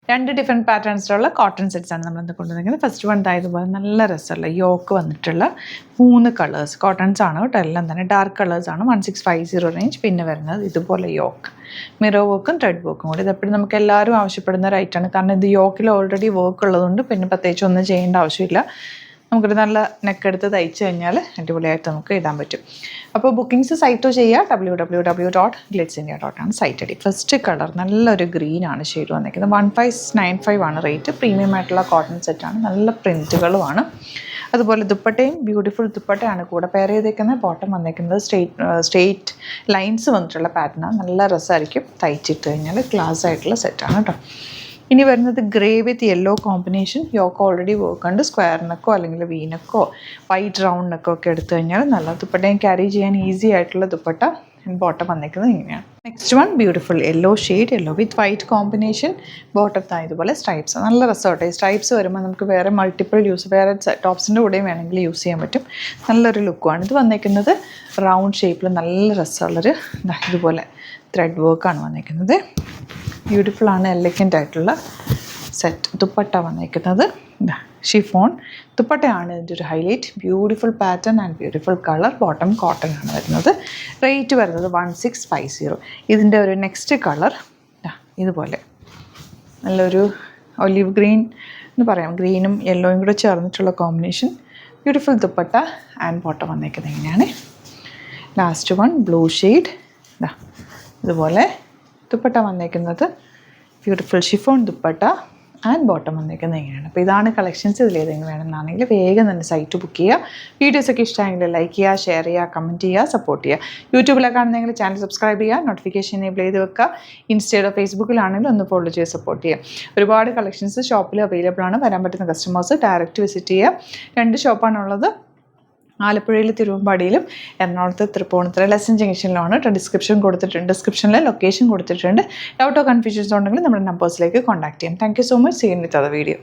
രണ്ട് different പാറ്റേൺസിലുള്ള cotton sets ആണ് നമ്മൾ കൊണ്ടുവന്നിരിക്കുന്നത്. ഫസ്റ്റ് വൺ ഇതുപോലെ നല്ല രസമുള്ള യോക്ക് വന്നിട്ടുള്ള 3 കളേഴ്സ് കോട്ടൺസ് ആണ് കേട്ടോ. എല്ലാം തന്നെ ഡാർക്ക് കളേഴ്സാണ്. 1650 റേഞ്ച്. പിന്നെ വരുന്നത് ഇതുപോലെ യോക്ക് മിറർ വർക്കും ത്രെഡ് വർക്കും കൂടി. ഇതെപ്പോഴും നമുക്ക് എല്ലാവരും ആവശ്യപ്പെടുന്ന ഒരു ഐറ്റമാണ്. കാരണം ഇത് യോക്കിൽ ഓൾറെഡി വർക്ക് ഉള്ളതുകൊണ്ട് പിന്നെ പ്രത്യേകിച്ച് ഒന്നും ചെയ്യേണ്ട ആവശ്യമില്ല. നമുക്കൊരു നല്ല നെക്കെടുത്ത് തയ്ച്ച് കഴിഞ്ഞാൽ അടിപൊളിയായിട്ട് നമുക്ക് ഇടാൻ പറ്റും. അപ്പോൾ ബുക്കിംഗ്സ് സൈറ്റ് ചെയ്യുക www.glitzindia.com site I D. First colour നല്ലൊരു ഗ്രീനാണ് ഷെയ്ഡ് വന്നിരിക്കുന്നത്. 1595 ആണ് റേറ്റ്. പ്രീമിയം ആയിട്ടുള്ള കോട്ടൺ സെറ്റാണ്. നല്ല പ്രിൻറ്റുകളുമാണ്. അതുപോലെ ദുപ്പട്ടയും ബ്യൂട്ടിഫുൾ ദുപ്പട്ടയാണ് കൂടെ പെയർ ചെയ്തേക്കുന്നത്. ബോട്ടം വന്നിരിക്കുന്നത് സ്ട്രെയിറ്റ് ലൈൻസ് വന്നിട്ടുള്ള പാറ്റേണാണ്. നല്ല രസമായിരിക്കും തയ്ച്ചിട്ട് കഴിഞ്ഞാൽ. ക്ലാസ് ആയിട്ടുള്ള സെറ്റാണ് കേട്ടോ. ഇനി വരുന്നത് grey with yellow combination. Yoke already work ഉണ്ട്. സ്ക്വയർ നെക്കോ അല്ലെങ്കിൽ വീനക്കോ വൈറ്റ് റൗണ്ട് നെക്കോ ഒക്കെ എടുത്തു കഴിഞ്ഞാൽ നല്ല ദുപ്പട്ടയും ക്യാരി ചെയ്യാൻ ഈസി ആയിട്ടുള്ള ദുപ്പട്ട. ബോട്ടം വന്നിരിക്കുന്നത് ഇങ്ങനെയാണ്. Next one beautiful yellow shade. Yellow വിത്ത് വൈറ്റ് കോമ്പിനേഷൻ. ബോട്ടം ഇതുപോലെ സ്ട്രൈപ്സ്. നല്ല രസമായിട്ട് ഈ സ്ട്രൈപ്സ് വരുമ്പോൾ നമുക്ക് വേറെ മൾട്ടിപ്പിൾ വേറെ ടോപ്സിൻ്റെ കൂടെയും വേണമെങ്കിൽ യൂസ് ചെയ്യാൻ പറ്റും. നല്ലൊരു ലുക്കുമാണ്. ഇത് വന്നിരിക്കുന്നത് റൗണ്ട് ഷേപ്പിൽ നല്ല രസമുള്ളൊരു ഇതുപോലെ ത്രെഡ് വർക്കാണ് വന്നിരിക്കുന്നത്. ബ്യൂട്ടിഫുൾ ആണ്. എലഗൻ്റ് ആയിട്ടുള്ള സെറ്റ്. ദുപ്പട്ട വന്നിരിക്കുന്നത് ഷിഫോൺ ദുപ്പട്ടയാണ് ഇതിൻ്റെ ഒരു highlight. Beautiful pattern and beautiful colour. Bottom cotton ആണ് വരുന്നത്. റേറ്റ് വരുന്നത് 1650. ഇതിൻ്റെ ഒരു നെക്സ്റ്റ് കളർ ഇതുപോലെ നല്ലൊരു ഒലിവ് ഗ്രീൻ എന്ന് പറയാം. ഗ്രീനും യെല്ലോയും കൂടെ ചേർന്നിട്ടുള്ള combination. Beautiful dupatta and bottom വന്നിരിക്കുന്നത് ഇങ്ങനെയാണ്. Last one blue shade. ഇതുപോലെ ദുപ്പട്ട വന്നിരിക്കുന്നത് beautiful chiffon dupatta and bottom വന്നിരിക്കുന്നത് ഇങ്ങനെയാണ്. അപ്പോൾ ഇതാണ് കളക്ഷൻസ്. ഇതിലേതെങ്കിലും വേണമെന്നാണെങ്കിൽ വേഗം തന്നെ സൈറ്റ് ബുക്ക് ചെയ്യുക. വീഡിയോസൊക്കെ ഇഷ്ടമായെങ്കിൽ ലൈക്ക് ചെയ്യുക, ഷെയർ ചെയ്യുക, കമൻറ്റ് ചെയ്യുക, സപ്പോർട്ട് ചെയ്യുക. യൂട്യൂബിലൊക്കെ ആണെന്നെങ്കിൽ ചാനൽ സബ്സ്ക്രൈബ് ചെയ്യുക, നോട്ടിഫിക്കേഷൻ എനേബിൾ ചെയ്ത് വെക്കുക. ഇൻസ്റ്റയിലോ ഫേസ്ബുക്കിലാണെങ്കിലും ഒന്ന് ഫോളോ ചെയ്ത് സപ്പോർട്ട് ചെയ്യുക. ഒരുപാട് കളക്ഷൻസ് ഷോപ്പിൽ അവൈലബിൾ ആണ്. വരാൻ പറ്റുന്ന കസ്റ്റമേഴ്സ് ഡയറക്റ്റ് വിസിറ്റ് ചെയ്യുക. 2 ഷോപ്പാണുള്ളത്. ആലപ്പുഴയിൽ തിരുവമ്പാടിയിലും എറണാകുളത്ത് തൃപ്പൂണിത്തുറ ലെസൺ ജംഗ്ഷനിലാണ്. ഡിസ്ക്രിപ്ഷനിൽ ലൊക്കേഷൻ കൊടുത്തിട്ടുണ്ട്. ഡൗട്ടോ കൺഫ്യൂഷൻസ് ഉണ്ടെങ്കിൽ നമ്മുടെ നമ്പേഴ്സിലേക്ക് കോൺടാക്ട് ചെയ്യാം. Thank you so much. See you with other video.